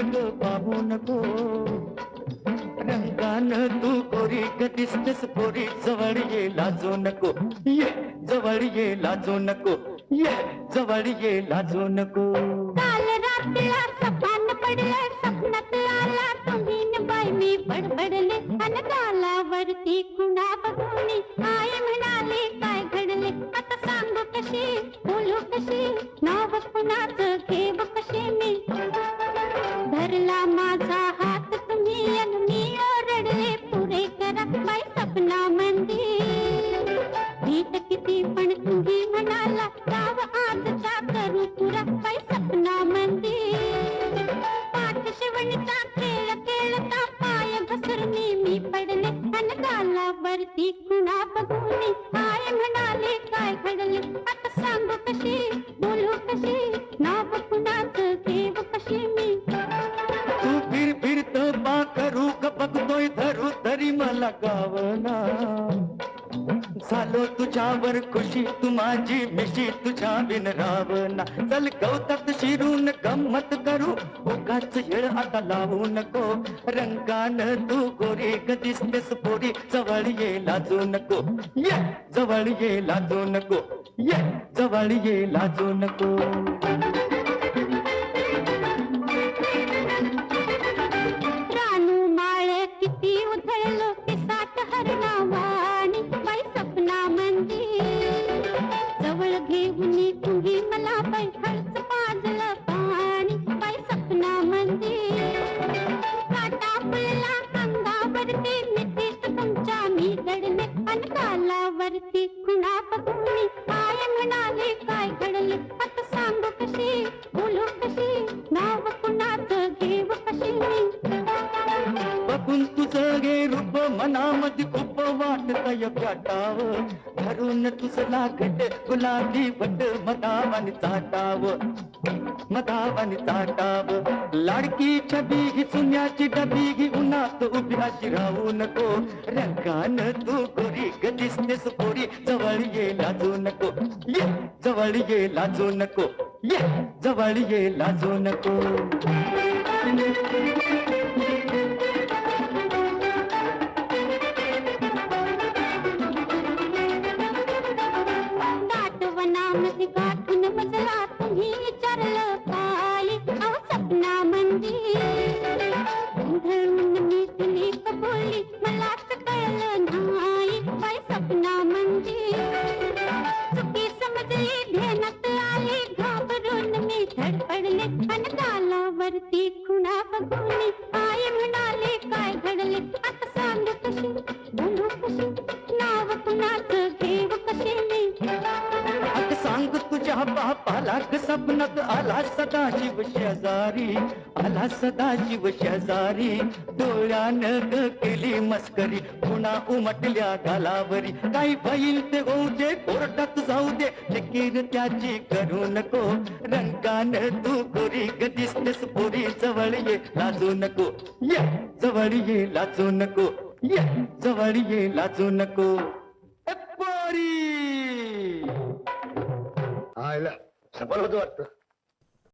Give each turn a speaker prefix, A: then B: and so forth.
A: ग पाहू नको, रंगानं तू गोरी ग दिसतेस पोरी, जवळ ये लाजू नको, ये जवळ ये लाजू नको, ये जवळ ये लाजू नको.
B: काल रात्रीला सपान पडलं, स्वप्नात आला तुम्ही न बाई, मी बडबडले अन गालावरती कुणा बघून काय म्हणाले काय घडले, आता सांगू कशी बोलू कशी, नाव कुणाचं घेऊ कशी मी. धरला माझा हात तुम्ही अन मी ओरडले, पुरे करा बाई सपना मंदिर. भीत किती पण तुम्ही म्हणाला, गाव आजचा करू पुरा बाई सपना मंदिर. पाठ शिवणीचा खेळ खेळता पाय घसरणे मी पडले, अन गालावरती कुणा बघून काय म्हणाले काय घडले, आता सांगू कशी बोलू कशी, नाव कुणाचं घेऊ कशी मी.
A: तू फिरत बा करू ग बघतोय धरू तरी मला गावना, झालो तुझ्यावर खुशी तू माझी मिशी, तुझ्या बिन रावना. चल गवतात शिरून गंमत करू, उगाच येळ आता लावू नको, रंगानं तू गोरी ग दिसतेस पोरी, जवळ ये लाजू नको, ये जवळ ये लाजू नको, ये जवळ ये लाजू नको.
B: रानू माळ किती उधळलो ते साठ हरणावाणी बाई सपना मंदिर. जवळ घेऊन तुम्ही मला बाई हळच पाजलं पाणी बाई सपना मंदिर. काटा पडला अंगावरती नितीश तुमच्या मी दडले, अन गालावरती खुणा बघून काय म्हणाले काय घडले, आता सांगू कशी बोलू कशी, नाव कुणाचं घेऊ कशी मी.
A: बघून तुझं गे रूप मनामध्ये खूप वाटतय गाठाव, धरून तुझं लागत गुलाबी वट मधावानी चाटाव, मधावानी चाटाव. लाडकी छबी ही सुन्याची डबी ही उन्हात उभी अशी राहू नको, रंगानं तू गोरी ग दिसतेस पोरी, जवळ ये लाजू नको, ये जवळ ये लाजू नको, ये जवळ ये लाजू नको.
B: दाटवनामध्ये गाठून बजला तुम्ही विचारलं काय, अहो सपना मंदिर. धरून मी तुली कबोली मलाच कळलं नाही बाई सपना मंदिर. चुकी समजली ध्यानात आली, घाबरून मी धडपडले, अन गालावरती खुणा बघून काय म्हणाले काय घडले, आता सांगू कशी बोलू कशी, नाव कुणाचं घेऊ कशी मी.
A: अग सांग तुझ्या बापाला ग सपनात आला सदाशिव शेजारी, आला सदाशिव शेजारी. डोळ्यानं ग केली मस्करी, पुन्हा उमटल्या गालावरी, काही होईल ते होऊ दे, कोर्टात जाऊ दे, फिकीर त्याची करू नको, रंगानं तू गोरी ग दिसतेस पोरी, जवळ ये लाजू नको, ये जवळ ये लाजू नको, ये जवळ ये लाजू नको. पोरी
C: आयला सफल होतो वाटतं.